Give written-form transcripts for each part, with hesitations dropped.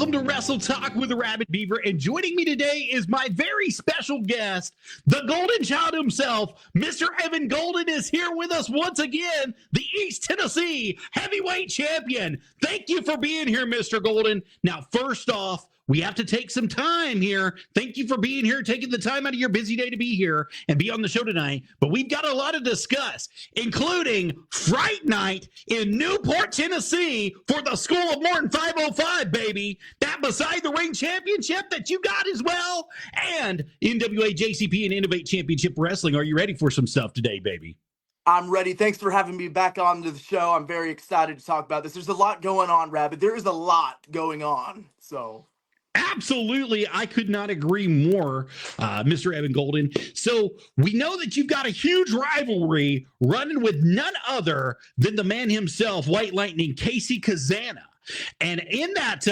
welcome to Wrestle Talk with Arabbidb3aver, and joining me today is my very special guest, the Golden Child himself. Mr. Evan Golden is here with us once again, the East Tennessee Heavyweight Champion. Thank you for being here, Mr. Golden. Now, first off, we have to take some time here. Thank you for being here, taking the time out of your busy day to be here and be on the show tonight. But we've got a lot to discuss, including Fright Night in Newport, Tennessee for the School of Morton 505, baby. That Beside the Ring Championship that you got as well. And NWA JCP and Innovate Championship Wrestling. Are you ready for some stuff today, baby? I'm ready. Thanks for having me back on to the show. I'm very excited to talk about this. There's a lot going on, Rabbit. There is a lot going on, so... Absolutely. I could not agree more, Mr. Evan Golden. So we know that you've got a huge rivalry running with none other than the man himself, White Lightning, Casey Cazana. And in that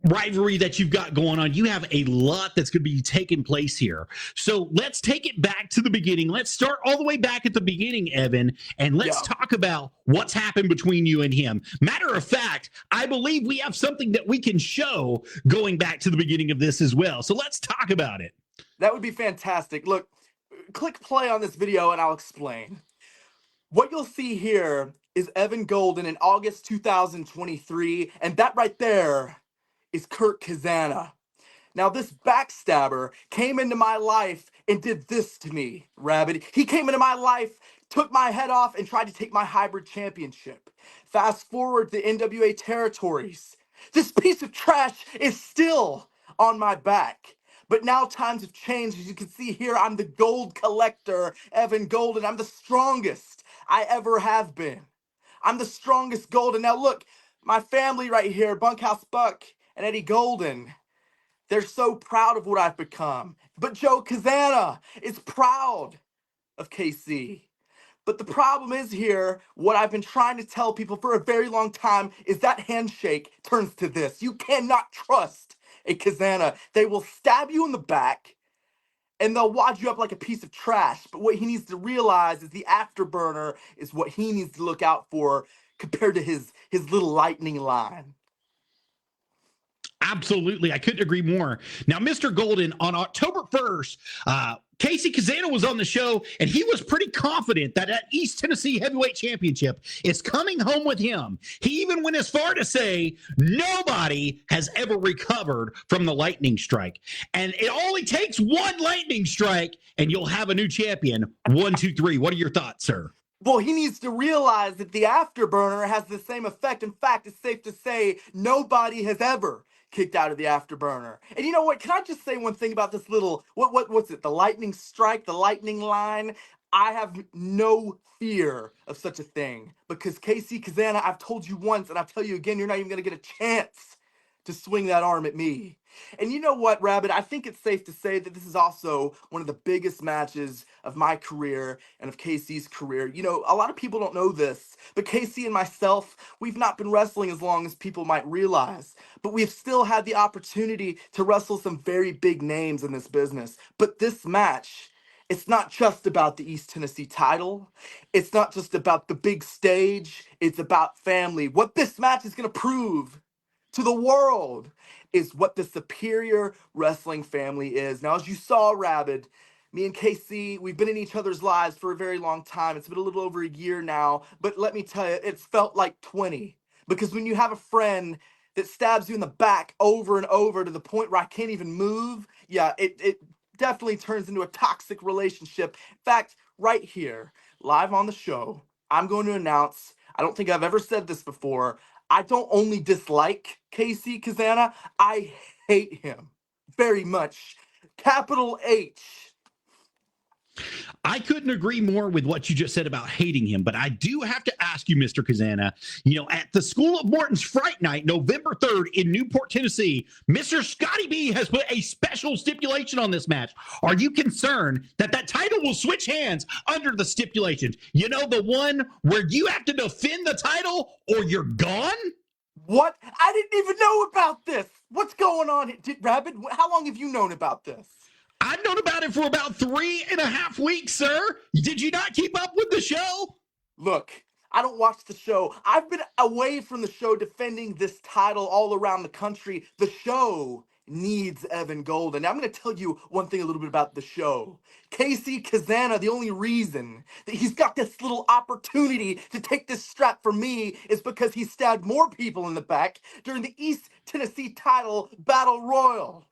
rivalry that you've got going on, you have a lot that's going to be taking place here. So let's take it back to the beginning. Let's start all the way back at the beginning, Evan, and let's talk about what's happened between you and him. Matter of fact, I believe we have something that we can show going back to the beginning of this as well. So let's talk about it. That would be fantastic. Look, click play on this video and I'll explain. What you'll see here is Evan Golden in August 2023, and that right there is Kurt Cazana. Now, this backstabber came into my life and did this to me, Rabbit. He came into my life, took my head off, and tried to take my hybrid championship. Fast forward to NWA territories. This piece of trash is still on my back. But now times have changed. As you can see here, I'm the gold collector, Evan Golden. I'm the strongest I ever have been. I'm the strongest Golden. Now look, my family right here, Bunkhouse Buck and Eddie Golden, they're so proud of what I've become. But Joe Cazana is proud of KC. But the problem is here, what I've been trying to tell people for a very long time is that handshake turns to this. You cannot trust a Cazana. They will stab you in the back and they'll wad you up like a piece of trash. But what he needs to realize is the afterburner is what he needs to look out for compared to his little lightning line. Absolutely. I couldn't agree more. Now, Mr. Golden, on October 1st, Casey Cazana was on the show, and he was pretty confident that that East Tennessee Heavyweight Championship is coming home with him. He even went as far to say nobody has ever recovered from the lightning strike. And it only takes one lightning strike, and you'll have a new champion. 1, 2, 3. What are your thoughts, sir? Well, he needs to realize that the afterburner has the same effect. In fact, it's safe to say nobody has ever kicked out of the afterburner. And you know what? Can I just say one thing about this little, what's it? The lightning strike, the lightning line? I have no fear of such a thing because Casey Cazana, I've told you once and I'll tell you again, you're not even going to get a chance to swing that arm at me. And you know what, Rabbit? I think it's safe to say that this is also one of the biggest matches of my career and of KC's career. You know, a lot of people don't know this, but KC and myself, we've not been wrestling as long as people might realize, but we've still had the opportunity to wrestle some very big names in this business. But this match, it's not just about the East Tennessee title. It's not just about the big stage. It's about family. What this match is going to prove to the world is what the superior wrestling family is. Now, as you saw, Rabbit, me and KC, we've been in each other's lives for a very long time. It's been a little over a year now, but let me tell you, it's felt like 20. Because when you have a friend that stabs you in the back over and over to the point where I can't even move, yeah, it definitely turns into a toxic relationship. In fact, right here, live on the show, I'm going to announce, I don't think I've ever said this before, I don't only dislike Casey Cazana, I hate him very much. Capital H. I couldn't agree more with what you just said about hating him, but I do have to ask you, Mr. Cazana, you know, at the School of Morton's Fright Night, November 3rd in Newport, Tennessee, Mr. Scotty B has put a special stipulation on this match. Are you concerned that that title will switch hands under the stipulations? You know, the one where you have to defend the title or you're gone? What? I didn't even know about this. What's going on? Rabbit, how long have you known about this? I've known about it for about 3.5 weeks, sir. Did you not keep up with the show? Look, I don't watch the show. I've been away from the show defending this title all around the country. The show needs Evan Golden. Now, I'm going to tell you one thing a little bit about the show. Casey Cazana, the only reason that he's got this little opportunity to take this strap from me is because he stabbed more people in the back during the East Tennessee title battle royal.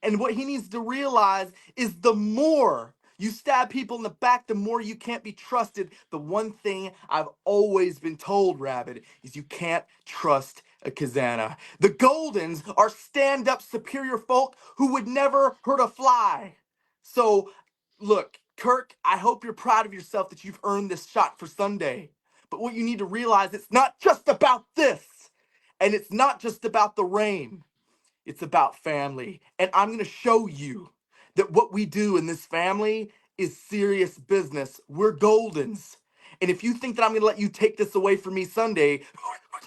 And what he needs to realize is the more you stab people in the back, the more you can't be trusted. The one thing I've always been told, Rabbit, is you can't trust a Cazana. The Goldens are stand-up superior folk who would never hurt a fly. So, look, Kirk, I hope you're proud of yourself that you've earned this shot for Sunday. But what you need to realize, it's not just about this. And it's not just about the rain. It's about family. And I'm going to show you that what we do in this family is serious business. We're Goldens. And if you think that I'm going to let you take this away from me Sunday,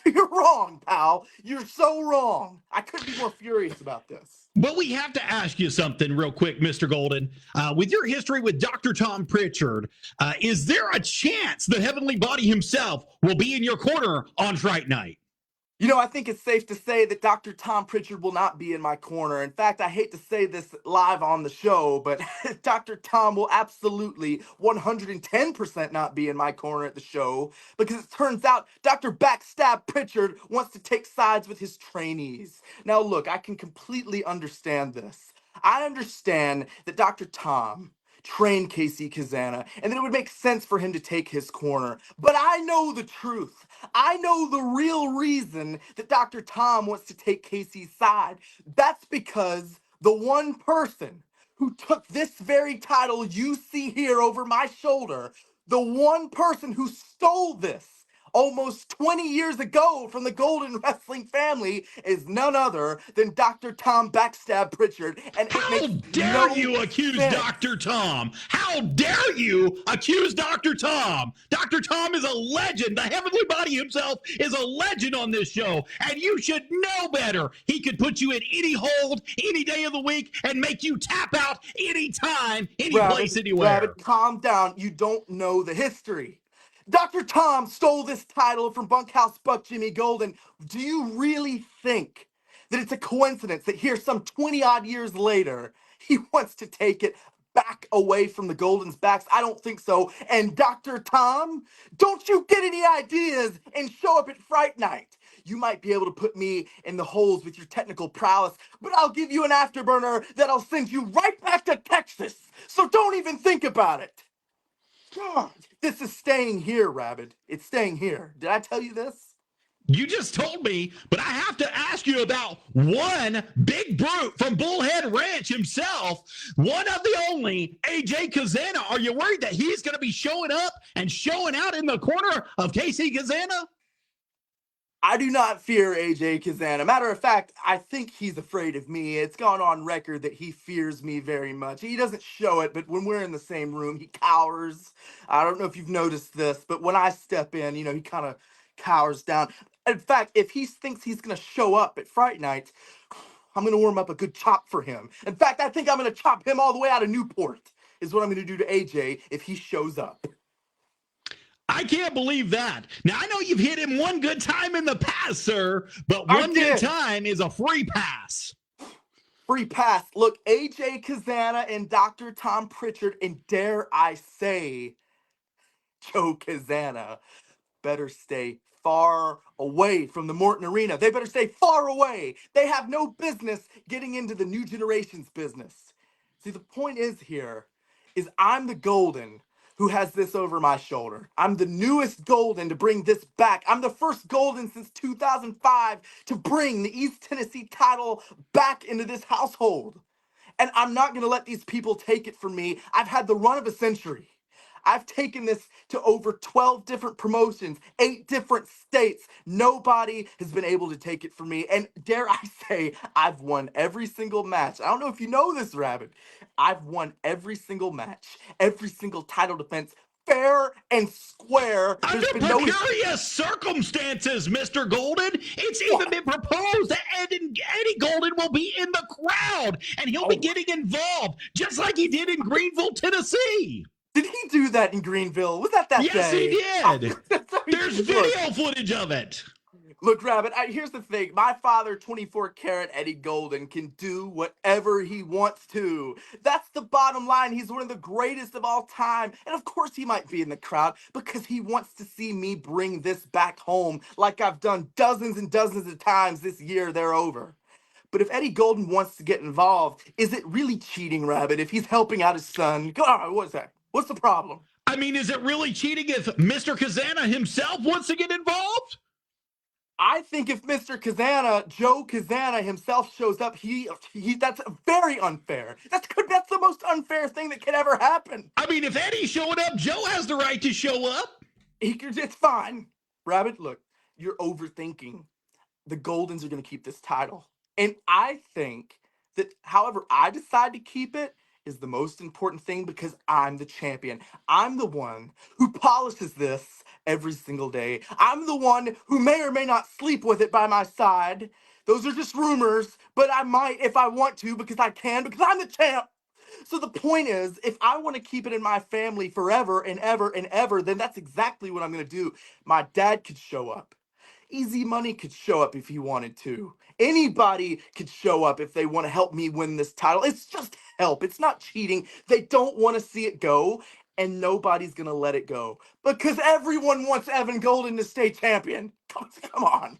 you're wrong, pal. You're so wrong. I couldn't be more furious about this. Well, we have to ask you something real quick, Mr. Golden. With your history with Dr. Tom Pritchard, is there a chance the Heavenly Body himself will be in your corner on Fright Night? You know, I think it's safe to say that Dr. Tom Pritchard will not be in my corner. In fact, I hate to say this live on the show, but Dr. Tom will absolutely 110% not be in my corner at the show because it turns out Dr. Backstab Pritchard wants to take sides with his trainees. Now, look, I can completely understand this. I understand that Dr. Tom trained Casey Cazana, and that it would make sense for him to take his corner. But I know the truth. I know the real reason that Dr. Tom wants to take Casey's side. That's because the one person who took this very title you see here over my shoulder, the one person who stole this almost 20 years ago from the Golden Wrestling family is none other than Dr. Tom Backstab Pritchard. And how dare you accuse Dr. Tom? How dare you accuse Dr. Tom? Dr. Tom is a legend. The Heavenly Body himself is a legend on this show, and you should know better. He could put you in any hold, any day of the week, and make you tap out anytime, any place, anywhere. Rabbit, calm down. You don't know the history. Dr. Tom stole this title from Bunkhouse Buck Jimmy Golden. Do you really think that it's a coincidence that here some 20-odd years later, he wants to take it back away from the Goldens' backs? I don't think so. And Dr. Tom, don't you get any ideas and show up at Fright Night. You might be able to put me in the holes with your technical prowess, but I'll give you an afterburner that'll send you right back to Texas. So don't even think about it. God, this is staying here, Rabbit. It's staying here. Did I tell you this? You just told me, but I have to ask you about one big brute from Bullhead Ranch himself, one of the only, AJ Cazana. Are you worried that he's going to be showing up and showing out in the corner of Casey Cazana? I do not fear AJ Cazana. Matter of fact, I think he's afraid of me. It's gone on record that he fears me very much. He doesn't show it, but when we're in the same room, he cowers. I don't know if you've noticed this, but when I step in, you know, he kind of cowers down. In fact, if he thinks he's going to show up at Fright Night, I'm going to warm up a good chop for him. In fact, I think I'm going to chop him all the way out of Newport, is what I'm going to do to AJ if he shows up. I can't believe that. Now, I know you've hit him one good time in the past, sir, but one good time is a free pass. Free pass. Look, AJ Cazana and Dr. Tom Pritchard, and dare I say, Joe Cazana, better stay far away from the Morton Arena. They better stay far away. They have no business getting into the new generation's business. See, the point is here, is I'm the Golden who has this over my shoulder. I'm the newest Golden to bring this back. I'm the first Golden since 2005 to bring the East Tennessee title back into this household. And I'm not going to let these people take it from me. I've had the run of a century. I've taken this to over 12 different promotions, 8 different states. Nobody has been able to take it from me. And dare I say, I've won every single match. I don't know if you know this, Rabbit. I've won every single match, every single title defense, fair and square. Under precarious circumstances, Mr. Golden. It's even been proposed that Eddie Golden will be in the crowd, and he'll be getting involved, just like he did in Greenville, Tennessee. Did he do that in Greenville? Was that Yes, day? he did. There's Look, video footage of it. Look, Rabbit, here's the thing. My father, 24 karat Eddie Golden, can do whatever he wants to. That's the bottom line. He's one of the greatest of all time. And of course he might be in the crowd because he wants to see me bring this back home like I've done dozens and dozens of times this year they're over. But if Eddie Golden wants to get involved, is it really cheating, Rabbit, if he's helping out his son? Go on, what's that? What's the problem? I mean, is it really cheating if Mr. Cazana himself wants to get involved? I think if Mr. Cazana, Joe Cazana himself shows up, that's very unfair. That's the most unfair thing that could ever happen. I mean, if Eddie's showing up, Joe has the right to show up. It's fine. Rabbit, look, you're overthinking. The Goldens are going to keep this title. And I think that however I decide to keep it is the most important thing because I'm the champion. I'm the one who polishes this every single day. I'm the one who may or may not sleep with it by my side. Those are just rumors, but I might if I want to because I can because I'm the champ. So the point is, if I want to keep it in my family forever and ever and ever, then that's exactly what I'm going to do. My dad could show up. Easy Money could show up if he wanted to. Anybody could show up if they want to help me win this title. It's just help. It's not cheating. They don't want to see it go, and nobody's going to let it go because everyone wants Evan Golden to stay champion. Come on.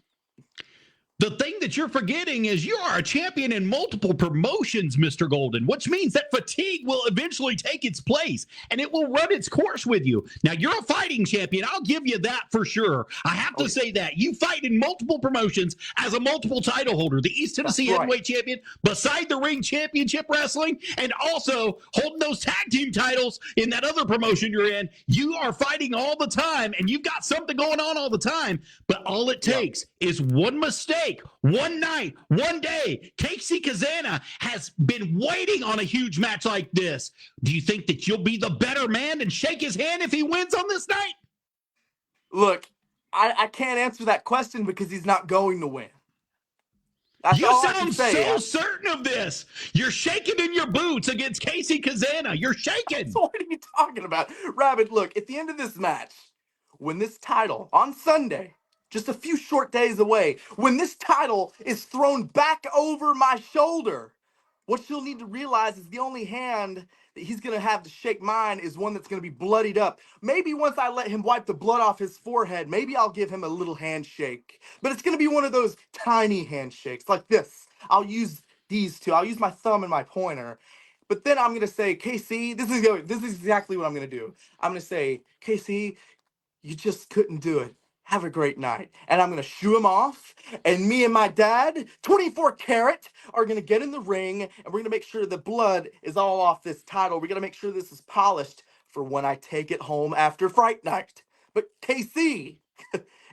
The thing that you're forgetting is you are a champion in multiple promotions, Mr. Golden, which means that fatigue will eventually take its place and it will run its course with you. Now, you're a fighting champion. I'll give you that for sure. I have to say that. You fight in multiple promotions as a multiple title holder, the East Tennessee Heavyweight Champion, beside the ring championship wrestling, and also holding those tag team titles in that other promotion you're in. You are fighting all the time and you've got something going on all the time, but all it takes is one mistake. One night, one day. Casey Cazana has been waiting on a huge match like this. Do you think that you'll be the better man and shake his hand if he wins on this night? Look, I can't answer that question because he's not going to win. That's you all I sound can say. so certain of this. You're shaking in your boots against Casey Cazana. You're shaking. So what are you talking about? Rabbit, look, at the end of this match, when this title on Sunday, just a few short days away, when this title is thrown back over my shoulder, what you'll need to realize is the only hand that he's going to have to shake mine is one that's going to be bloodied up. Maybe once I let him wipe the blood off his forehead, maybe I'll give him a little handshake. But it's going to be one of those tiny handshakes like this. I'll use these two. I'll use my thumb and my pointer. But then I'm going to say, KC, this is exactly what I'm going to do. I'm going to say, KC, you just couldn't do it. Have a great night. And I'm going to shoo him off. And me and my dad, 24 karat, are going to get in the ring. And we're going to make sure the blood is all off this title. We're going to make sure this is polished for when I take it home after Fright Night. But KC,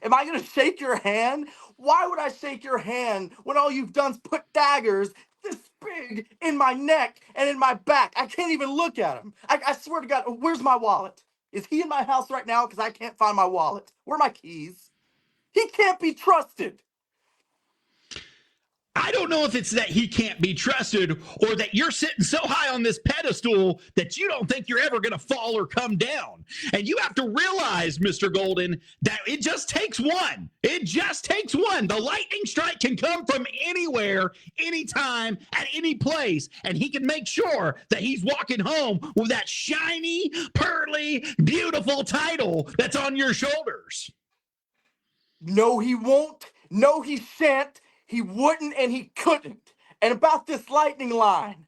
am I going to shake your hand? Why would I shake your hand when all you've done is put daggers this big in my neck and in my back? I can't even look at him. I swear to God, where's my wallet? Is he in my house right now? Because I can't find my wallet. Where are my keys? He can't be trusted. I don't know if it's that he can't be trusted or that you're sitting so high on this pedestal that you don't think you're ever going to fall or come down. And you have to realize, Mr. Golden, that it just takes one. It just takes one. The lightning strike can come from anywhere, anytime, at any place. And he can make sure that he's walking home with that shiny, pearly, beautiful title that's on your shoulders. No, he won't. No, he shan't. He wouldn't and he couldn't. And about this lightning line,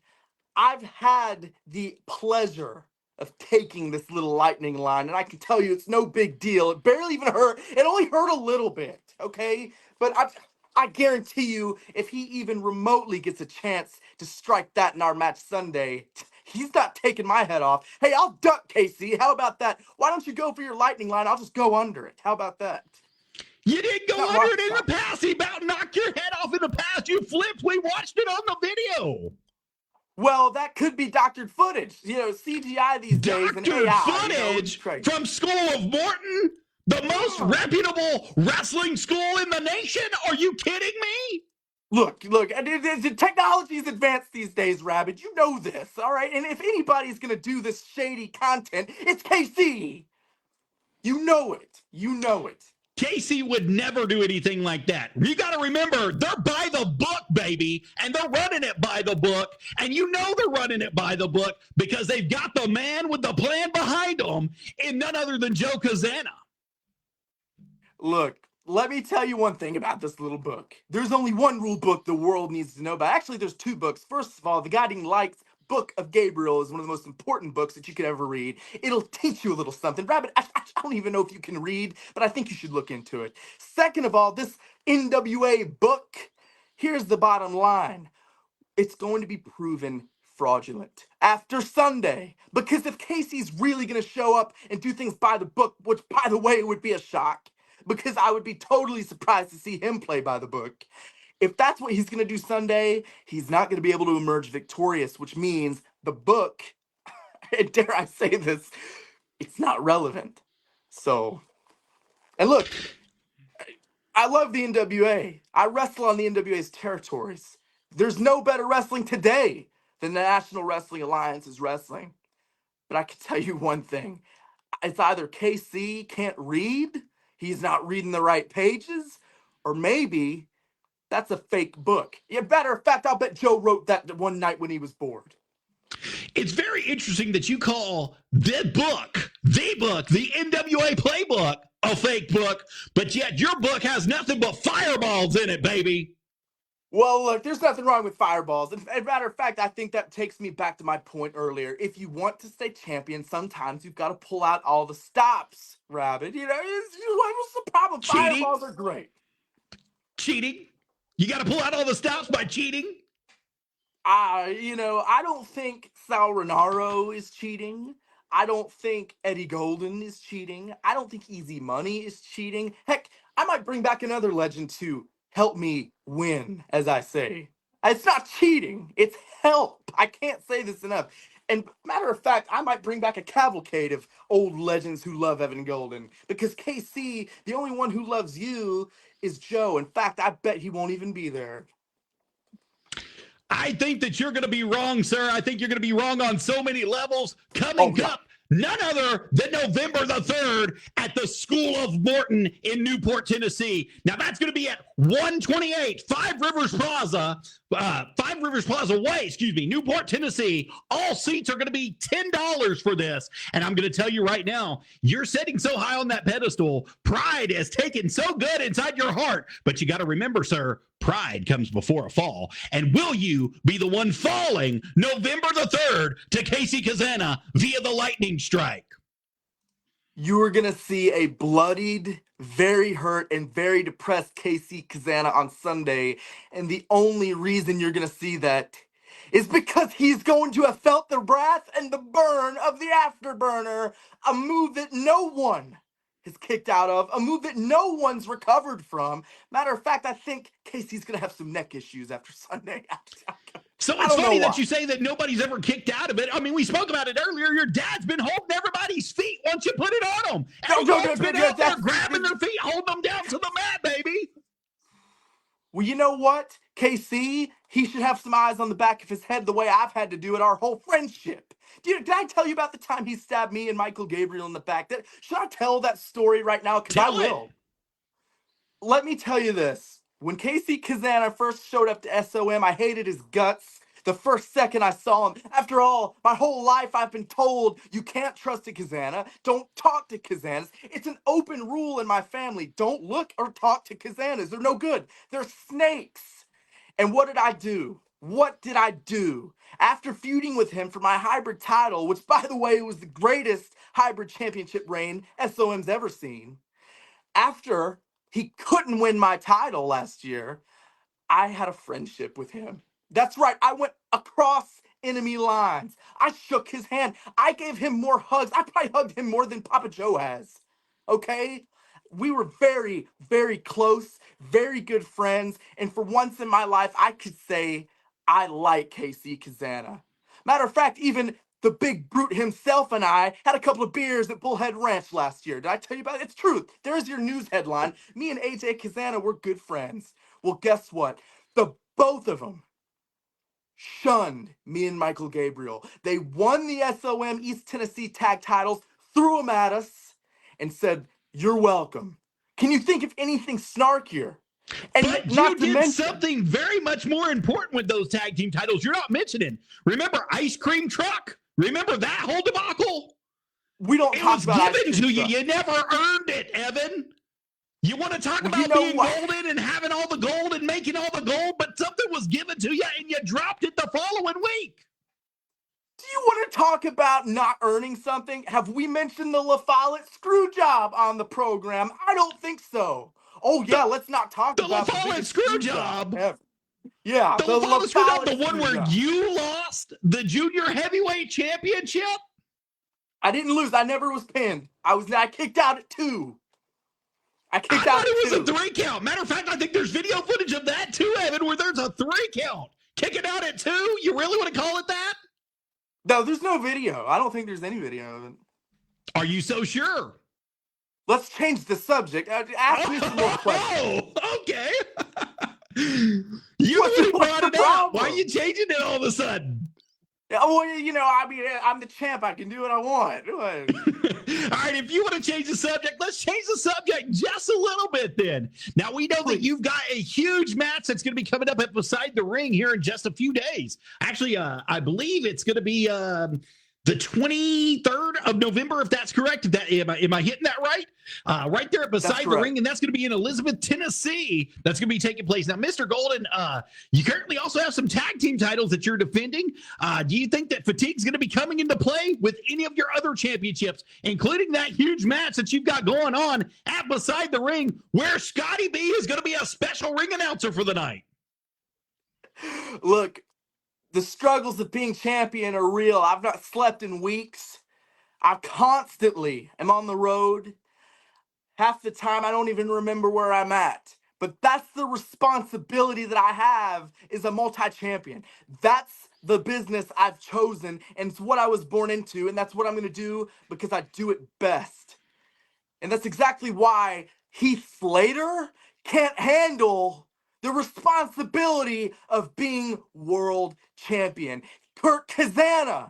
I've had the pleasure of taking this little lightning line, and I can tell you it's no big deal. It barely even hurt. It only hurt a little bit, okay? But I guarantee you, if he even remotely gets a chance to strike that in our match Sunday, he's not taking my head off. Hey, I'll duck, Casey. How about that? Why don't you go for your lightning line? I'll just go under it. How about that? You didn't go under it in the past. He about knocked your head off in the past. You flipped. We watched it on the video. Well, that could be doctored footage. You know, CGI these days. And AI, footage from School of Morton, the most reputable wrestling school in the nation? Are you kidding me? Look, technology's advanced these days, Rabbit. You know this, all right? And if anybody's gonna do this shady content, it's KC. You know it. You know it. Casey would never do anything like that. You got to remember, they're by the book, baby, and they're running it by the book. And you know they're running it by the book because they've got the man with the plan behind them and none other than Joe Cazana. Look, let me tell you one thing about this little book. There's only one rule book the world needs to know about. Actually, there's two books. First of all, the Guiding Lights Book of Gabriel is one of the most important books that you could ever read. It'll teach you a little something. Rabbit, I don't even know if you can read, but I think you should look into it. Second of all, this NWA book, here's the bottom line. It's going to be proven fraudulent after Sunday. Because if Casey's really going to show up and do things by the book, which, by the way, would be a shock, because I would be totally surprised to see him play by the book. If that's what he's going to do Sunday, he's not going to be able to emerge victorious, which means the book, and dare I say this, it's not relevant. So, and look, I love the NWA. I wrestle on the NWA's territories. There's no better wrestling today than the National Wrestling Alliance's wrestling. But I can tell you one thing. It's either KC can't read, he's not reading the right pages, or maybe that's a fake book. Yeah, matter of fact, I'll bet Joe wrote that one night when he was bored. It's very interesting that you call the book, the NWA playbook, a fake book, but yet your book has nothing but fireballs in it, baby. Well, look, there's nothing wrong with fireballs. And matter of fact, I think that takes me back to my point earlier. If you want to stay champion, sometimes you've got to pull out all the stops, Rabbit. What's the problem? Cheating? Fireballs are great. Cheating? You got to pull out all the stops by cheating? I don't think Sal Renaro is cheating. I don't think Eddie Golden is cheating. I don't think Easy Money is cheating. Heck, I might bring back another legend to help me win, as I say. It's not cheating. It's help. I can't say this enough. And matter of fact, I might bring back a cavalcade of old legends who love Evan Golden. Because KC, the only one who loves you is Joe. In fact, I bet he won't even be there. I think that you're going to be wrong, sir. I think you're going to be wrong on so many levels. Coming up, none other than November the 3rd at the School of Morton in Newport, Tennessee. Now, that's going to be at 128 Five Rivers Plaza Way, Newport, Tennessee. All seats are going to be $10 for this. And I'm going to tell you right now, you're sitting so high on that pedestal. Pride has taken so good inside your heart. But you got to remember, sir, pride comes before a fall. And will you be the one falling November the 3rd to Casey Cazana via the lightning strike? You are going to see a bloodied, very hurt, and very depressed Casey Cazana on Sunday. And the only reason you're going to see that is because he's going to have felt the wrath and the burn of the afterburner, a move that no one has kicked out of, a move that no one's recovered from. Matter of fact, I think Casey's going to have some neck issues after Sunday. So it's funny that you say that nobody's ever kicked out of it. I mean, we spoke about it earlier. Your dad's been holding everybody's feet once you put it on them. Everyone's been out there grabbing their feet, holding them down to the mat, baby. Well, you know what, KC? He should have some eyes on the back of his head the way I've had to do it our whole friendship. Did I tell you about the time he stabbed me and Michael Gabriel in the back? Should I tell that story right now? Because I will. Let me tell you this. When Casey Cazana first showed up to SOM, I hated his guts the first second I saw him. After all, my whole life I've been told you can't trust a Cazana. Don't talk to Kazanas. It's an open rule in my family. Don't look or talk to Kazanas. They're no good. They're snakes. And what did I do? What did I do? After feuding with him for my hybrid title, which, by the way, was the greatest hybrid championship reign SOM's ever seen, after he couldn't win my title last year, I had a friendship with him. That's right. I went across enemy lines. I shook his hand. I gave him more hugs. I probably hugged him more than Papa Joe has. Okay? We were very, very close, very good friends. And for once in my life, I could say I like KC Cazana. Matter of fact, even the big brute himself and I had a couple of beers at Bullhead Ranch last year. Did I tell you about it? It's truth. There's your news headline. Me and AJ Cazana were good friends. Well, guess what? The both of them shunned me and Michael Gabriel. They won the SOM East Tennessee tag titles, threw them at us, and said, "You're welcome." Can you think of anything snarkier? And But not you to did mention something very much more important with those tag team titles you're not mentioning. Remember Ice Cream Truck? Remember that whole debacle? we don't It talk was about given ice to cream you. truck. You never earned it, Evan. You want to talk Well, about you know being what? golden and having all the gold and making all the gold, but something was given to you and you dropped it the following week. Do you want to talk about not earning something? Have we mentioned the La Follette screw job on the program? I don't think so. Oh yeah, let's not talk The La about the Follette biggest screw job. ever. Yeah, The the La La Follette screw job, the Follette one screw where job. you lost the junior heavyweight championship. I didn't lose. I never was pinned. I kicked out at 2. I I kicked out thought it at was 2. a 3 count. Matter of fact, I think there's video footage of that too, Evan, where there's a 3 count. Kicking out at 2? You really want to call it that? No, there's no video. I don't think there's any video of it. Are you so sure? Let's change the subject. Ask me some more questions. Oh, okay. You What's brought the it up. Why are problem? you changing it all of a sudden? Yeah, well, you know, I mean, I'm the champ. I can do what I want. All right, if you want to change the subject, let's change the subject just a little bit then. Now, we know that you've got a huge match that's going to be coming up at Beside the Ring here in just a few days. Actually, I believe it's going to be the 23rd of November, if that's correct. If that, am I hitting that right? Right there at Beside the Ring, and that's going to be in Elizabeth, Tennessee. That's going to be taking place. Now, Mr. Golden, you currently also have some tag team titles that you're defending. Do you think that fatigue's going to be coming into play with any of your other championships, including that huge match that you've got going on at Beside the Ring, where Scotty B is going to be a special ring announcer for the night? Look, the struggles of being champion are real. I've not slept in weeks. I constantly am on the road. Half the time, I don't even remember where I'm at. But that's the responsibility that I have as a multi-champion. That's the business I've chosen, and it's what I was born into, and that's what I'm going to do because I do it best. And that's exactly why Heath Slater can't handle the responsibility of being world champion. Kurt Cazana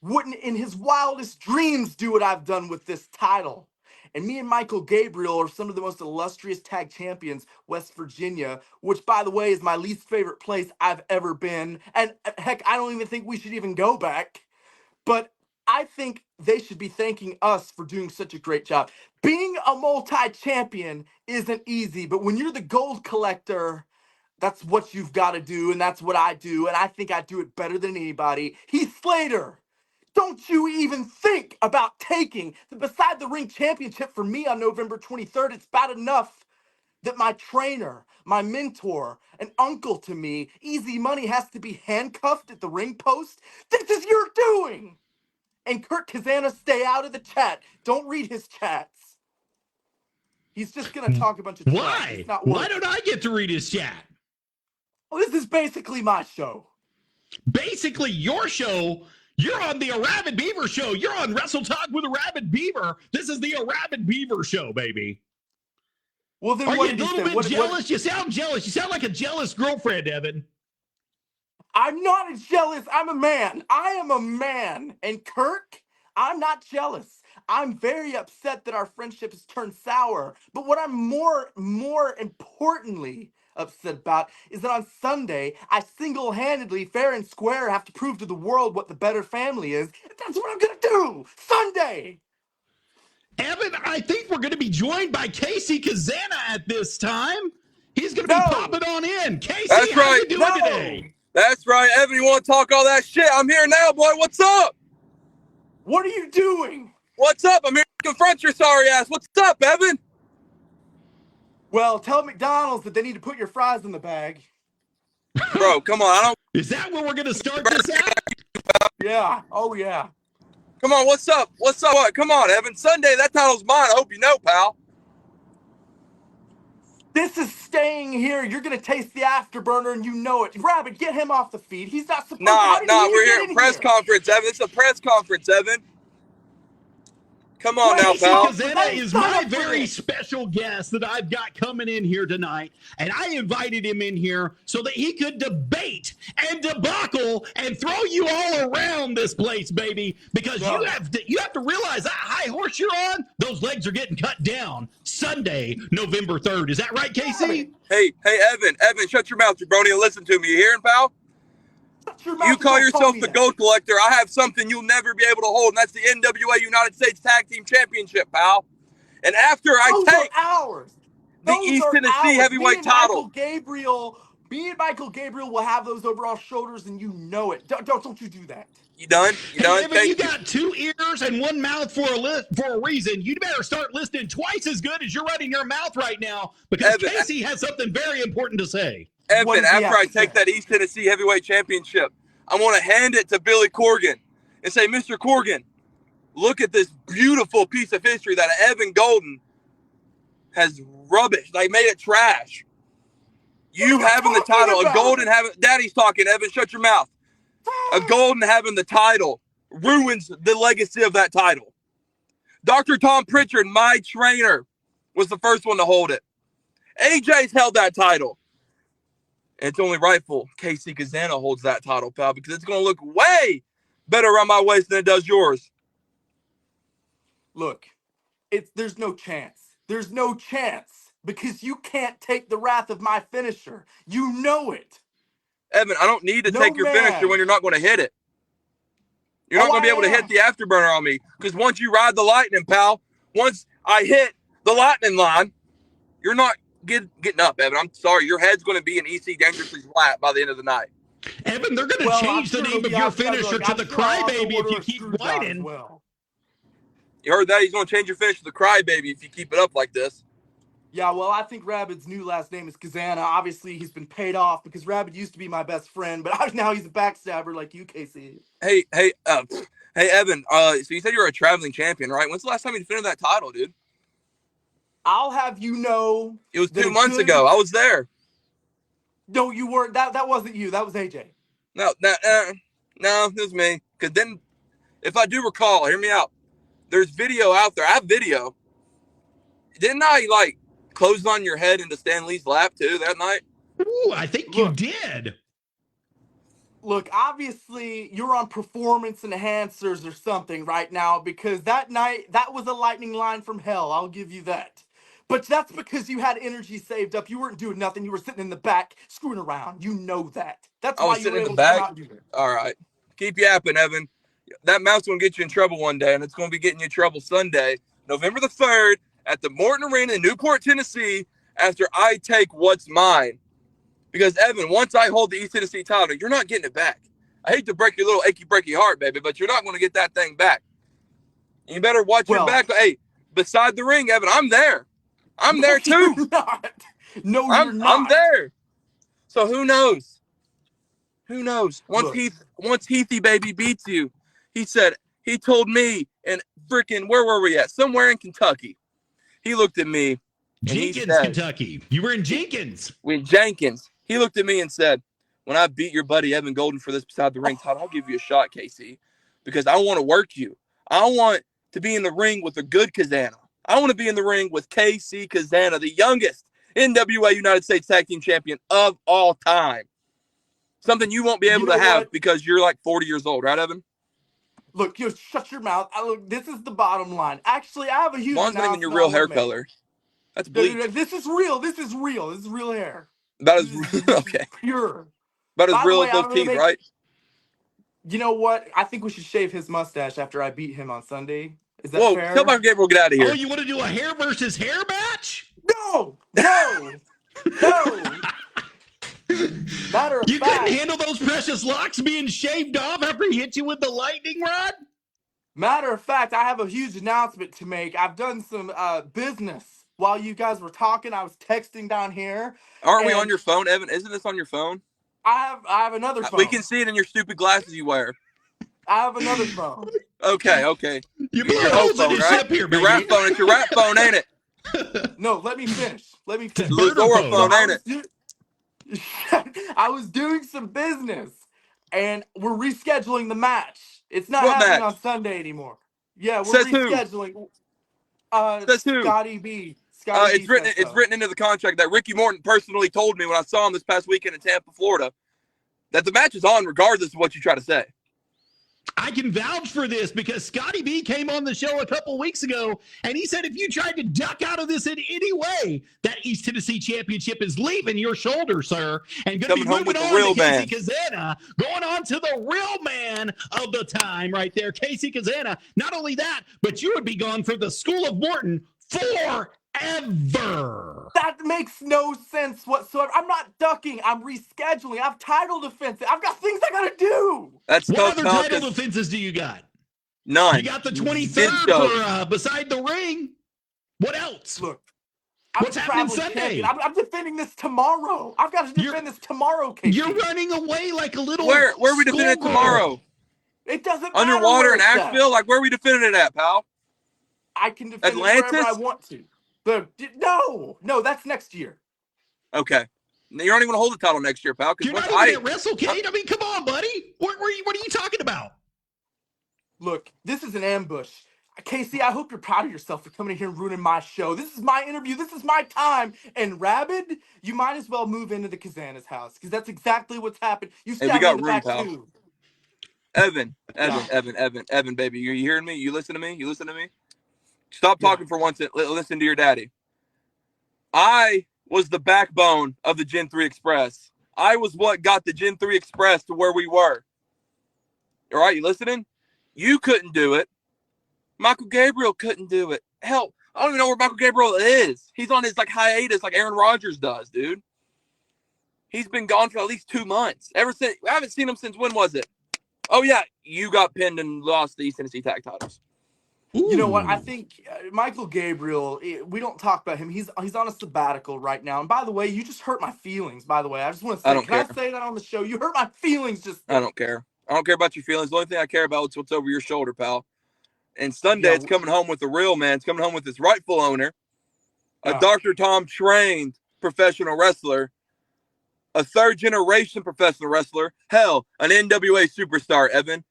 wouldn't in his wildest dreams do what I've done with this title. And me and Michael Gabriel are some of the most illustrious tag champions, West Virginia, which, by the way, is my least favorite place I've ever been. And heck, I don't even think we should even go back. But I think they should be thanking us for doing such a great job. Being a multi-champion isn't easy, but when you're the gold collector, that's what you've got to do, and that's what I do, and I think I do it better than anybody. Heath Slater, don't you even think about taking the Beside the Ring championship from me on November 23rd. It's bad enough that my trainer, my mentor, an uncle to me, Easy Money, has to be handcuffed at the ring post. This is your doing! And Kurt Cazana, stay out of the chat. Don't read his chats. He's just going to talk a bunch of trash. Why? It's not Why worth don't I get to read his chat? Well, this is basically my show. Basically, your show. You're on the Arabbidb3aver show. You're on Wrestle Talk with Arabbidb3aver. This is the Arabbidb3aver show, baby. Well, then Are what you a did he little say? bit jealous? You sound jealous. You sound like a jealous girlfriend, Evan. I'm not jealous. I'm a man. I am a man. And Kirk, I'm not jealous. I'm very upset that our friendship has turned sour. But what I'm more importantly upset about is that on Sunday, I single-handedly, fair and square, have to prove to the world what the better family is. That's what I'm going to do Sunday. Evan, I think we're going to be joined by Casey Cazana at this time. He's going to be popping on in. Casey, that's how right. you doing today? That's right. Evan, you want to talk all that shit? I'm here now, boy. What's up? What are you doing? What's up? I'm here to confront your sorry ass. What's up, Evan? Well, tell McDonald's that they need to put your fries in the bag. Bro, come on. I don't. Is that where we're going to start this out? Yeah. Oh, yeah. Come on. What's up? What's up? What? Come on, Evan. Sunday, that title's mine. I hope you know, pal. This is staying here. You're going to taste the afterburner, and you know it. Rabbit, get him off the feed. He's not supposed to. Nah, we're here at press conference, Evan. It's a press conference, Evan. Come on now, Casey pal. Cazana is my very special guest that I've got coming in here tonight, and I invited him in here so that he could debate and debacle and throw you all around this place, baby. Because you have to realize that high horse you're on, those legs are getting cut down Sunday, November 3rd. Is that right, Casey? Hey, Evan, shut your mouth, jabroni, and listen to me. You hearing, pal? You call yourself the gold collector. I have something you'll never be able to hold, and that's the NWA United States Tag Team Championship, pal. And after I take the East Tennessee heavyweight title, me and Michael Gabriel will have those over our shoulders, and you know it. Don't you do that. You done? You done? Hey, you got 2 ears and 1 mouth for a reason. You better start listening twice as good as you're running your mouth right now, because Evan, Casey has something very important to say. Evan, after I take that East Tennessee Heavyweight Championship, I want to hand it to Billy Corgan and say, Mr. Corgan, look at this beautiful piece of history that Evan Golden has rubbish. They made it trash. You having the title, a Golden having, Daddy's talking, Evan, shut your mouth. A Golden having the title ruins the legacy of that title. Dr. Tom Pritchard, my trainer, was the first one to hold it. AJ's held that title. And it's only rightful Casey Cazana holds that title, pal, because it's going to look way better around my waist than it does yours. Look, there's no chance. There's no chance, because you can't take the wrath of my finisher. You know it. Evan, I don't need to take your finisher when you're not going to hit it. You're not going to be able to hit the afterburner on me, because once you ride the lightning, pal, once I hit the lightning line, you're not getting up, Evan. I'm sorry. Your head's going to be an EC Dangerously flat by the end of the night. Evan, they're going to change the name of your finisher to the Crybaby if you keep whining. You heard that? He's going to change your finisher to the Crybaby if you keep it up like this. Yeah, well, I think Rabbid's new last name is Cazana. Obviously, he's been paid off because Rabbid used to be my best friend, but now he's a backstabber like you, Casey. Hey, Evan. So you said you're a traveling champion, right? When's the last time you defended that title, dude? I'll have you know. It was 2 months ago. I was there. No, you weren't. That wasn't you. That was AJ. No, it was me. Because then, if I do recall, hear me out. There's video out there. I have video. Didn't I, close on your head into Stan Lee's lap, too, that night? Ooh, I think you did. Look, obviously, you're on performance enhancers or something right now, because that night, that was a lightning line from hell. I'll give you that. But that's because you had energy saved up. You weren't doing nothing. You were sitting in the back, screwing around. You know that. That's why you were able to come out and do it. All right. Keep yapping, Evan. That mouth's going to get you in trouble one day, and it's going to be getting you in trouble Sunday, November the 3rd, at the Morton Arena in Newport, Tennessee, after I take what's mine. Because, Evan, once I hold the East Tennessee title, you're not getting it back. I hate to break your little achy, breaky heart, baby, but you're not going to get that thing back. You better watch your back. Hey, beside the ring, Evan, I'm there. I'm there, too. You're not. No, you're not. I'm there. So who knows? Who knows? Once Heathy, baby, beats you, he told me, and freaking, where were we at? Somewhere in Kentucky. He looked at me. Jenkins, Kentucky. You were in Jenkins. We're in Jenkins. He looked at me and said, when I beat your buddy Evan Golden for this beside the ring title, I'll give you a shot, Casey, because I want to work you. I want to be in the ring with a good Cazana. I want to be in the ring with KC Cazana, the youngest NWA United States Tag Team Champion of all time. Something you won't be able to have because you're 40 years old, right, Evan? Look, you shut your mouth. Look, this is the bottom line. Actually, I have a huge One's not even your real hair color. That's bleach. This is real. This is real. This is real hair. About as okay. Pure. About as real as those teeth, right? You know what? I think we should shave his mustache after I beat him on Sunday. Is that fair? Tell Michael Gabriel get out of here. Oh, you want to do a hair versus hair match? No. Matter of you fact, couldn't handle those precious locks being shaved off after he hit you with the lightning rod? Matter of fact, I have a huge announcement to make. I've done some business while you guys were talking. I was texting down here. Aren't we on your phone, Evan? Isn't this on your phone? I have another phone. We can see it in your stupid glasses you wear. I have another phone. Okay. You're your whole phone, right? Here, your rap phone. It's your rap phone, ain't it? No, let me finish. Ludora phone, ain't it? I was doing some business, and we're rescheduling the match. It's not happening on Sunday anymore. Yeah, we're Says who? rescheduling. Says who? Scotty B. Scotty B says It's so. written into the contract that Ricky Morton personally told me when I saw him this past weekend in Tampa, Florida, that the match is on regardless of what you try to say. I can vouch for this because Scotty B came on the show a couple weeks ago, and he said if you tried to duck out of this in any way, that East Tennessee Championship is leaving your shoulder, sir, and going to be moving on to Casey Cazana, going on to the real man of the time right there, Casey Cazana. Not only that, but you would be gone for the School of Morton forever. That makes no sense whatsoever. I'm not ducking. I'm rescheduling. I have title defense. I've got things I gotta do. That's what tough, other title defenses do you got? None. You got the 23rd for Beside the Ring. What else? Look, what's happening Sunday? I'm defending this tomorrow. I've got to defend this tomorrow, Casey. You're running away like a little. Where are we defending it tomorrow? It doesn't matter. Underwater in Asheville? Like, where are we defending it at, pal? I can defend it wherever I want to. No, that's next year. Okay. You're not even going to hold the title next year, pal. You're not even at WrestleCade? I mean, come on, buddy. What are you talking about? Look, this is an ambush. Casey, I hope you're proud of yourself for coming in here and ruining my show. This is my interview. This is my time. And Rabbid, you might as well move into the Cazana's house because that's exactly what's happened. You stabbed me in the back too. Evan, baby. You hearing me? You listen to me? Stop talking for once and listen to your daddy. I was the backbone of the Gen 3 Express. I was what got the Gen 3 Express to where we were. All right, you listening? You couldn't do it. Michael Gabriel couldn't do it. Hell, I don't even know where Michael Gabriel is. He's on his hiatus like Aaron Rodgers does, dude. He's been gone for at least 2 months. I haven't seen him since when was it? Oh, yeah, you got pinned and lost the East Tennessee tag titles. Ooh. You know what? I think Michael Gabriel, we don't talk about him. He's on a sabbatical right now. And by the way, you just hurt my feelings, by the way. I just want to say, I say that on the show? You hurt my feelings just I don't care. I don't care about your feelings. The only thing I care about is what's over your shoulder, pal. And Sunday, it's coming home with the real man. It's coming home with its rightful owner, a Dr. Tom trained professional wrestler, a third-generation professional wrestler, hell, an NWA superstar, Evan.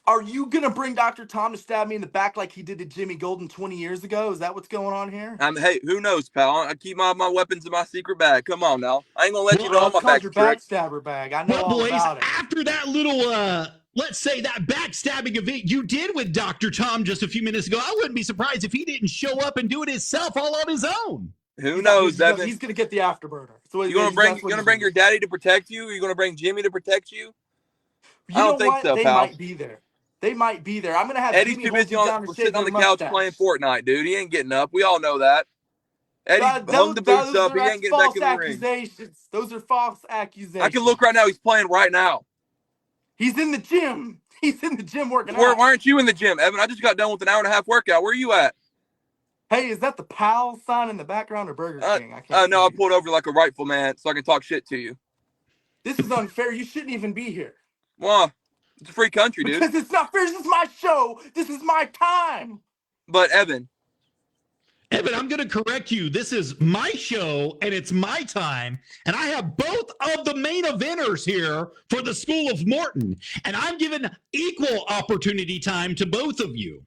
Are you going to bring Dr. Tom to stab me in the back like he did to Jimmy Golden 20 years ago? Is that what's going on here? Hey, who knows, pal? I keep my weapons in my secret bag. Come on now. I ain't going to let you know all my bag tricks. Backstabber bag. I know all about it. After that little, let's say that backstabbing event you did with Dr. Tom just a few minutes ago, I wouldn't be surprised if he didn't show up and do it himself all on his own. Who knows, Evan? He's going to get the afterburner. So you going to bring your daddy to protect you? Are you going to bring Jimmy to protect you? I don't think so, pal. They might be there. They might be there. I'm going to have Eddie's too busy sitting on the couch playing Fortnite, dude. He ain't getting up. We all know that. Eddie hung the boots up. He ain't getting back in the ring. Those are false accusations. I can look right now. He's playing right now. He's in the gym. He's in the gym working out. Why aren't you in the gym, Evan? I just got done with an 1.5-hour workout. Where are you at? Hey, is that the PAL sign in the background or Burger King? No, I pulled over like a rightful man so I can talk shit to you. This is unfair. You shouldn't even be here. Well, it's a free country, dude. Because it's not fair. This is my show. This is my time. But, Evan, I'm going to correct you. This is my show, and it's my time. And I have both of the main eventers here for the School of Morton. And I'm giving equal opportunity time to both of you.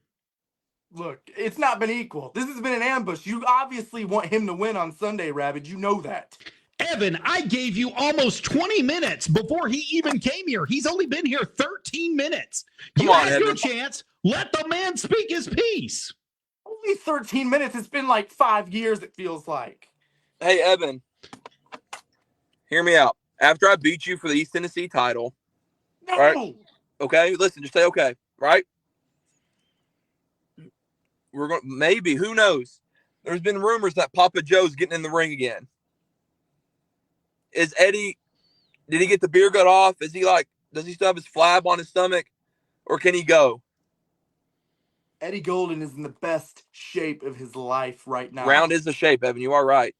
Look, it's not been equal. This has been an ambush. You obviously want him to win on Sunday, Rabbit. You know that. Evan, I gave you almost 20 minutes before he even came here. He's only been here 13 minutes. You had your chance. Let the man speak his piece. Only 13 minutes. It's been like 5 years, it feels like. Hey, Evan, hear me out. After I beat you for the East Tennessee title. No. Right? Okay, listen, just say okay, right? We're going maybe, who knows? There's been rumors that Papa Joe's getting in the ring again. Is Eddie, did he get the beer gut off? Is he does he still have his flab on his stomach? Or can he go? Eddie Golden is in the best shape of his life right now. Round is the shape, Evan. You are right.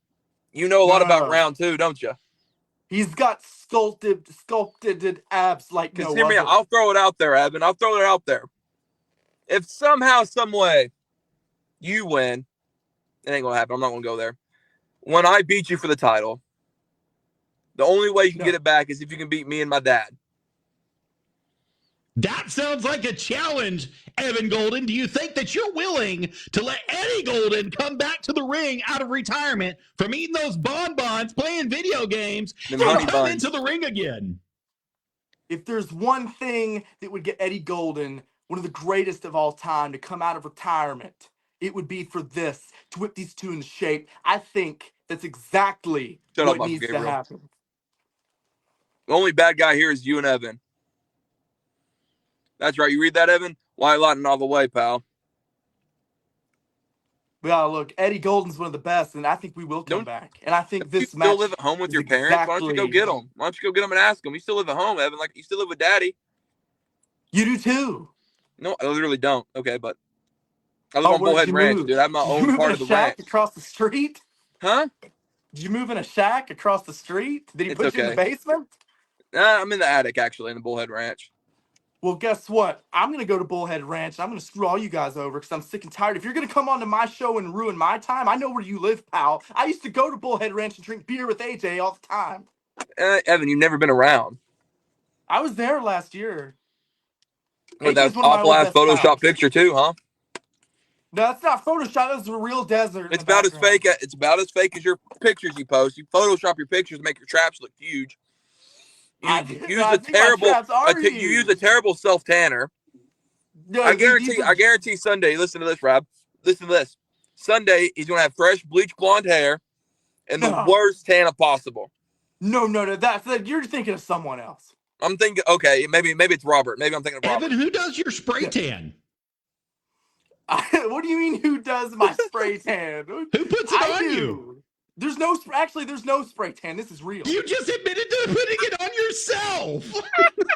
You know a lot about Round too, don't you? He's got sculpted abs like no other. Hear me out. I'll throw it out there, Evan. I'll throw it out there. If somehow, some way, you win, it ain't going to happen. I'm not going to go there. When I beat you for the title, the only way you can get it back is if you can beat me and my dad. That sounds like a challenge, Evan Golden. Do you think that you're willing to let Eddie Golden come back to the ring out of retirement from eating those bonbons, playing video games, and come into the ring again? If there's one thing that would get Eddie Golden, one of the greatest of all time, to come out of retirement, it would be for this, to whip these two into shape. I think that's exactly what needs to happen. The only bad guy here is you and Evan. That's right. You read that, Evan? Why lighting all the way, pal? Well, look, Eddie Golden's one of the best, and I think we will come back. And I think this match. You still live at home with your parents? Why don't you go get them? Why don't you go get them and ask them? You still live at home, Evan. Like, you still live with Daddy. You do too. No, I literally don't. Okay, but I live on Bullhead Ranch, dude. I have my own part of the ranch. Across the street? Huh? Did you move in a shack across the street? Did he put you in the basement? I'm in the attic, actually, in the Bullhead Ranch. Well, guess what? I'm going to go to Bullhead Ranch. I'm going to screw all you guys over because I'm sick and tired. If you're going to come onto my show and ruin my time, I know where you live, pal. I used to go to Bullhead Ranch and drink beer with AJ all the time. Evan, you've never been around. I was there last year. Well, that awful-ass Photoshop picture, too, huh? No, that's not Photoshop. That's a real desert. It's about as fake. It's about as fake as your pictures you post. You Photoshop your pictures to make your traps look huge. You use a terrible self tanner. No, I guarantee Sunday. Listen to this, Rob. Listen to this. Sunday he's gonna have fresh bleach blonde hair and the worst tan possible. No. You're thinking of someone else. I'm thinking. Okay, maybe it's Robert. Maybe I'm thinking of Robert. Evan, who does your spray tan? What do you mean? Who does my spray tan? Who puts it on you? There's no spray tan. This is real. You just admitted to putting it on yourself.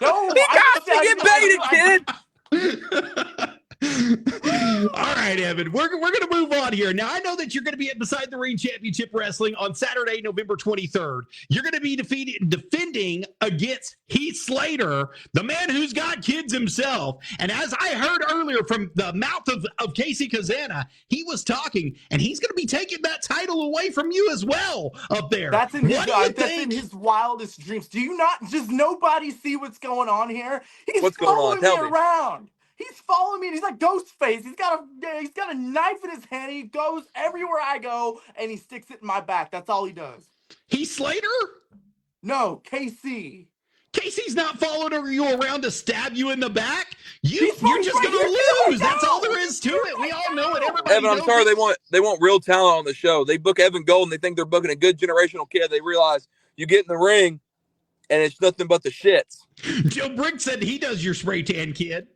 No, he got to get baited, kid. All right, Evan, we're going to move on here. Now, I know that you're going to be at Beside the Ring Championship Wrestling on Saturday, November 23rd. You're going to be defending against Heath Slater, the man who's got kids himself. And as I heard earlier from the mouth of Casey Cazana, he was talking, and he's going to be taking that title away from you as well up there. That's in his wildest dreams. Does nobody see what's going on here? What's going on? Tell me. Around. He's following me, and he's like Ghostface. He's got a knife in his hand. He goes everywhere I go, and he sticks it in my back. That's all he does. Heath Slater? No, KC. Casey's not following you around to stab you in the back. You're just going to lose. That's all there is to it. We all know it. Everybody Evan, I'm sorry. They want real talent on the show. They book Evan Golden. They think they're booking a good generational kid. They realize you get in the ring, and it's nothing but the shits. Joe Brick said he does your spray tan, kid.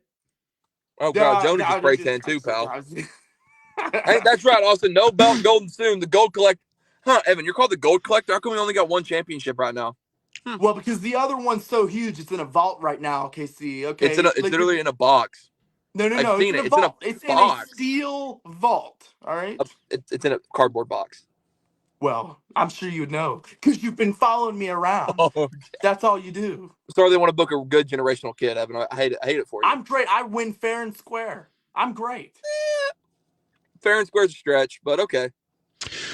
Oh, God, Jonas is spray tan too, pal. Hey, that's right, Austin. No belt Golden soon. The gold collector. Huh, Evan, you're called the gold collector? How come we only got one championship right now? Well, because the other one's so huge, it's in a vault right now, KC. Okay, it's literally in a box. No. I've seen it. It's in a steel vault, all right? It's in a cardboard box. Well, I'm sure you would know because you've been following me around. Oh, okay. That's all you do. Sorry, they want to book a good generational kid, Evan. I hate it for you. I'm great. I win fair and square. I'm great. Fair and square's a stretch, but okay.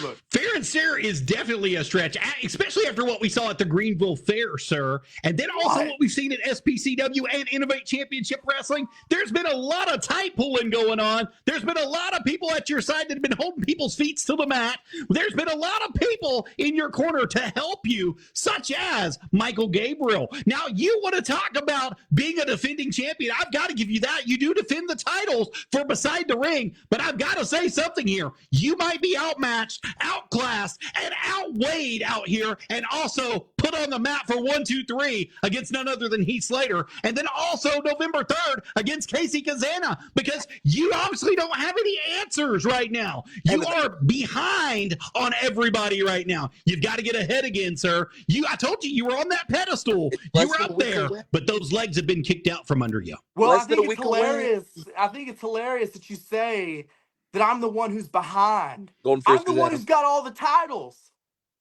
Look, fair and square is definitely a stretch, especially after what we saw at the Greenville Fair, sir. And then also what we've seen at SPCW and Innovate Championship Wrestling. There's been a lot of tight pulling going on. There's been a lot of people at your side that have been holding people's feet to the mat. There's been a lot of people in your corner to help you, such as Michael Gabriel. Now, you want to talk about being a defending champion. I've got to give you that. You do defend the titles for Beside the Ring, but I've got to say something here. You might be outmatched, outclassed, and outweighed out here, and also put on the mat for 1, 2, 3 against none other than Heath Slater, and then also November 3rd against Casey Cazana, because you obviously don't have any answers right now. You are behind on everybody right now. You've got to get ahead again, sir. I told you were on that pedestal. You were up there, but those legs have been kicked out from under you. Well, I think it's hilarious. I think it's hilarious that you say that I'm the one who's behind. I'm the one who's got all the titles.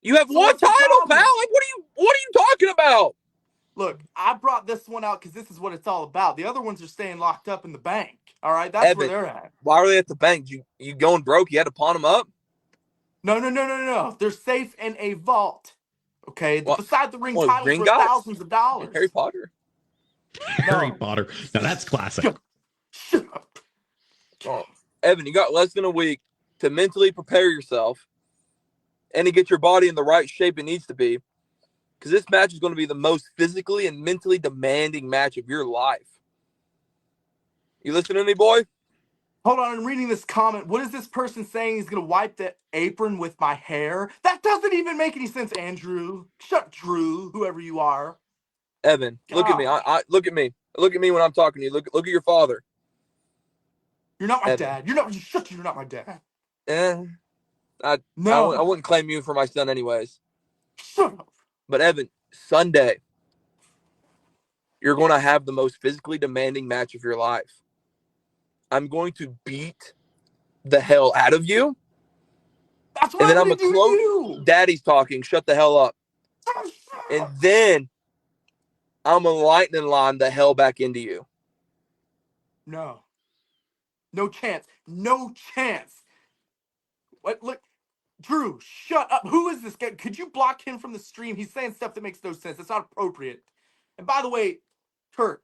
You have one title, pal. Like, what are you talking about? Look, I brought this one out because this is what it's all about. The other ones are staying locked up in the bank. All right, that's where they're at. Why are they at the bank? You going broke? You had to pawn them up? No. They're safe in a vault. Okay, Beside the Ring titles for thousands of dollars. Harry Potter. Harry Potter. Now that's classic. Shut up. Oh, Evan, you got less than a week to mentally prepare yourself and to get your body in the right shape it needs to be, because this match is going to be the most physically and mentally demanding match of your life. You listening to me, boy? Hold on, I'm reading this comment. What is this person saying? He's going to wipe the apron with my hair? That doesn't even make any sense, Andrew. Shut Drew, whoever you are. Evan, look at me. Look at me. Look at me when I'm talking to you. Look at your father. You're not my Evan. dad. You're not my dad. I wouldn't claim you for my son anyways. Shut up. But Evan, Sunday, you're going to have the most physically demanding match of your life. I'm going to beat the hell out of you. That's what And then I'm I'm going to do to you. Daddy's talking. Shut the hell up. And then I'm going to lightning line the hell back into you. No. No chance. No chance. What? Look. Drew, shut up. Who is this guy? Could you block him from the stream? He's saying stuff that makes no sense. It's not appropriate. And by the way, Kirk,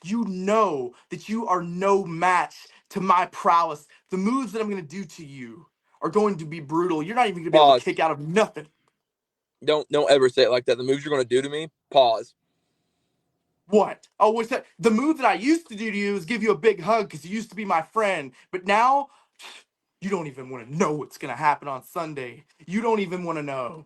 you know that you are no match to my prowess. The moves that I'm going to do to you are going to be brutal. You're not even going to be able to kick out of nothing. Don't ever say it like that. The moves you're going to do to me, pause. What? Oh, what's that? The move that I used to do to you is give you a big hug because you used to be my friend. But now, you don't even want to know what's going to happen on Sunday. You don't even want to know.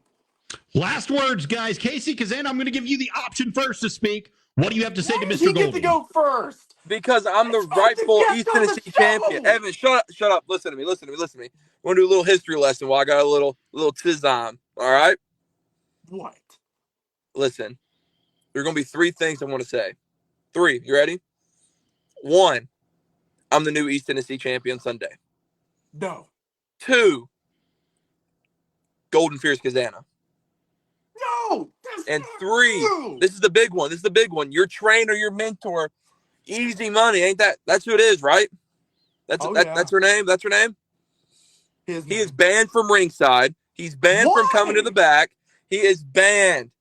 Last words, guys. Casey Cazana, I'm going to give you the option first to speak. What do you have to say to Mr. Golden? You get to go first. Because I'm the rightful East Tennessee champion. Evan, shut up. Listen to me. We're going to do a little history lesson while I got a little tiz-on. All right? What? Listen, there are going to be 3 things I want to say. 3. You ready? 1, I'm the new East Tennessee champion Sunday. No. 2, Golden Fierce Cazana. No. And 3, this is the big one. Your trainer, your mentor, Easy Money. Ain't that? That's who it is, right? That's her name. That's her name. He is banned from ringside. He's banned from coming to the back. He is banned.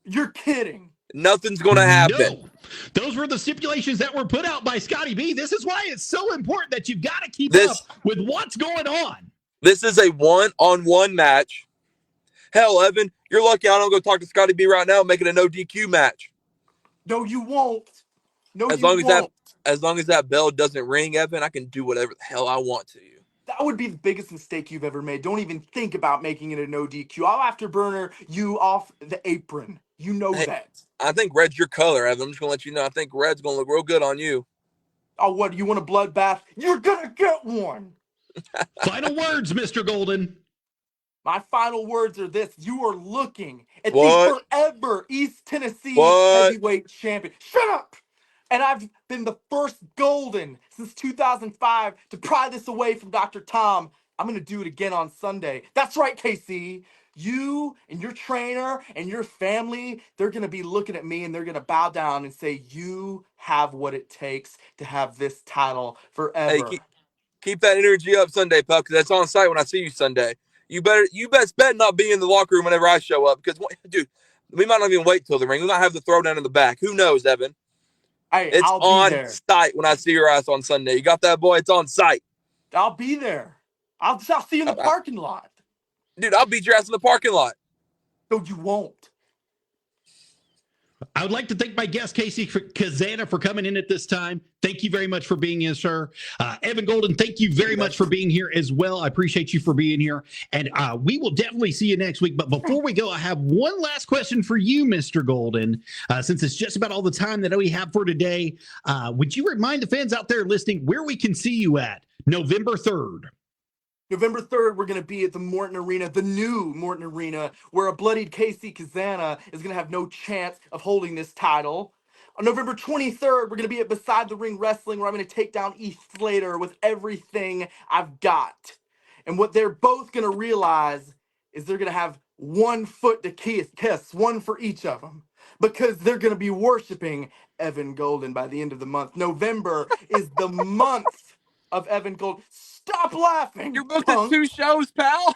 You're kidding. Nothing's going to happen. No. Those were the stipulations that were put out by Scotty B. This is why it's so important that you've got to keep up with what's going on. This is a one-on-one match. Hell, Evan, you're lucky I don't go talk to Scotty B right now and make it a no DQ match. No, you won't. No, as long as that bell doesn't ring, Evan, I can do whatever the hell I want to you. That would be the biggest mistake you've ever made. Don't even think about making it a no DQ. I'll afterburner you off the apron. You know that. I think red's your color, Evan. I'm just going to let you know. I think red's going to look real good on you. Oh, what? You want a bloodbath? You're going to get one. Final words, Mr. Golden. My final words are this. You are looking at the forever East Tennessee heavyweight champion. Shut up! And I've been the first Golden since 2005 to pry this away from Dr. Tom. I'm going to do it again on Sunday. That's right, KC. You and your trainer and your family, they're going to be looking at me and they're going to bow down and say, you have what it takes to have this title forever. Hey, keep that energy up Sunday, pal, because that's on site when I see you Sunday. You best bet not be in the locker room whenever I show up, because, dude, we might not even wait till the ring. We might have the throwdown in the back. Who knows, Evan? Hey, it's on site when I see your ass on Sunday. You got that, boy? It's on site. I'll be there. I'll see you in the parking lot. Dude, I'll beat your ass in the parking lot. No, you won't. I would like to thank my guest, Casey Cazana, for coming in at this time. Thank you very much for being here, sir. Evan Golden, thank you very much for being here as well. I appreciate you for being here. And we will definitely see you next week. But before we go, I have one last question for you, Mr. Golden. Since it's just about all the time that we have for today, would you remind the fans out there listening where we can see you at November 3rd? November 3rd, we're going to be at the Morton Arena, the new Morton Arena, where a bloodied Casey Cazana is going to have no chance of holding this title. On November 23rd, we're going to be at Beside the Ring Wrestling, where I'm going to take down Heath Slater with everything I've got. And what they're both going to realize is they're going to have one foot to kiss, one for each of them, because they're going to be worshiping Evan Golden by the end of the month. November is the month of Evan Golden. Stop laughing. You're booked at 2 shows, pal.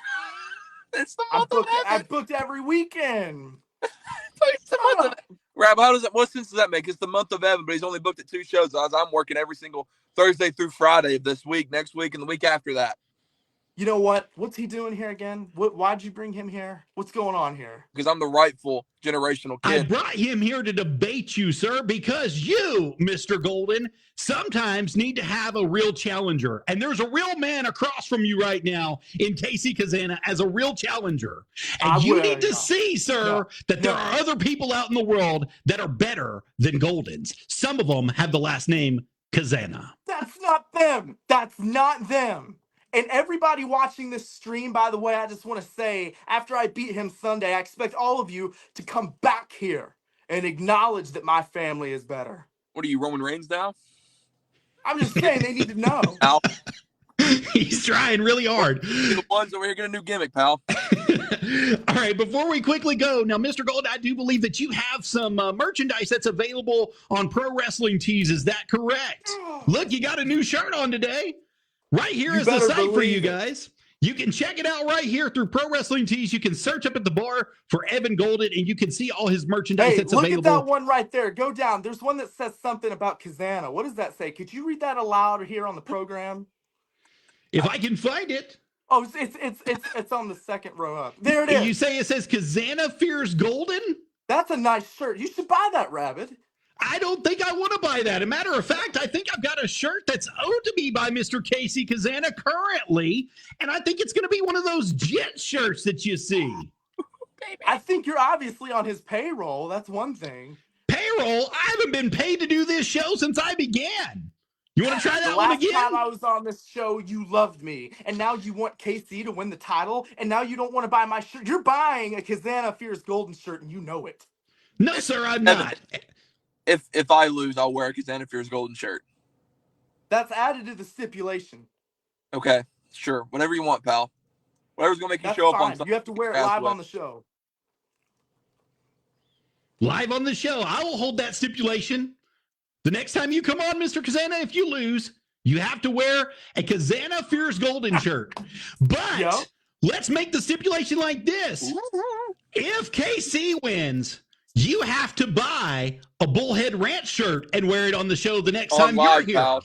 It's the month of Evan. I booked every weekend. It's the month of Rab, what sense does that make? It's the month of Evan, but he's only booked at 2 shows. I'm working every single Thursday through Friday of this week, next week, and the week after that. You know what? What's he doing here again? Why'd you bring him here? What's going on here? Because I'm the rightful generational I kid. brought him here to debate you, sir, because you, Mr. Golden, sometimes need to have a real challenger. And there's a real man across from you right now in Casey Cazana as a real challenger. And you need to see, sir, that there are other people out in the world that are better than Goldens. Some of them have the last name Cazana. That's not them. That's not them. And everybody watching this stream, by the way, I just want to say, after I beat him Sunday, I expect all of you to come back here and acknowledge that my family is better. What are you, Roman Reigns now? I'm just saying they need to know. Pal. He's trying really hard. The ones over here get a new gimmick, pal. All right, before we quickly go, now, Mr. Gold, I do believe that you have some merchandise that's available on Pro Wrestling Tees. Is that correct? Look, you got a new shirt on today. Right here is the site for you guys. You can check it out right here through Pro Wrestling Tees. You can search up at the bar for Evan Golden, and you can see all his merchandise that's available. Look at that one right there. Go down. There's one that says something about Cazana. What does that say? Could you read that aloud here on the program? If I can find it. Oh, it's on the second row up. There it is. You say it says Cazana fears Golden? That's a nice shirt. You should buy that, Rabbit. I don't think I want to buy that. As a matter of fact, I think I've got a shirt that's owed to me by Mr. Casey Cazana currently, and I think it's going to be one of those jet shirts that you see. I think you're obviously on his payroll. That's one thing. Payroll? I haven't been paid to do this show since I began. You want to try that one again? The last time I was on this show, you loved me, and now you want KC to win the title, and now you don't want to buy my shirt. You're buying a Cazana Fears Golden shirt, and you know it. No, sir, I'm not. If I lose, I'll wear a Cazana Fears Golden shirt. That's added to the stipulation. Okay, sure. Whatever you want, pal. Whatever's going to make you show up on Sunday. You have to wear it live on the show. Live on the show. I will hold that stipulation. The next time you come on, Mr. Cazana, if you lose, you have to wear a Cazana Fears Golden shirt. But let's make the stipulation like this. If KC wins, you have to buy a Bullhead Ranch shirt and wear it on the show the next time you're here. Pal.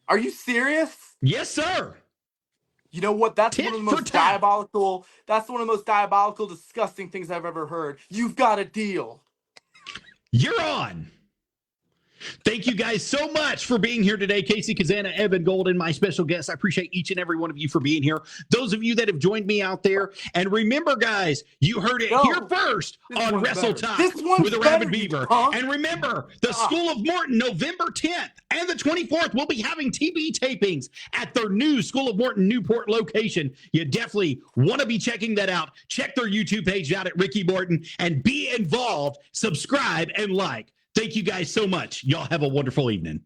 Are you serious? Yes, sir. You know what? That's one of the most diabolical. That's one of the most diabolical, disgusting things I've ever heard. You've got a deal. You're on. Thank you guys so much for being here today. Casey Cazana, Evan Golden, my special guest. I appreciate each and every one of you for being here. Those of you that have joined me out there. And remember, guys, you heard it here first on Wrestle Talk with Arabbidb3aver. And remember, the School of Morton, November 10th and the 24th, we'll be having TV tapings at their new School of Morton Newport location. You definitely want to be checking that out. Check their YouTube page out at Ricky Morton and be involved. Subscribe and like. Thank you guys so much. Y'all have a wonderful evening.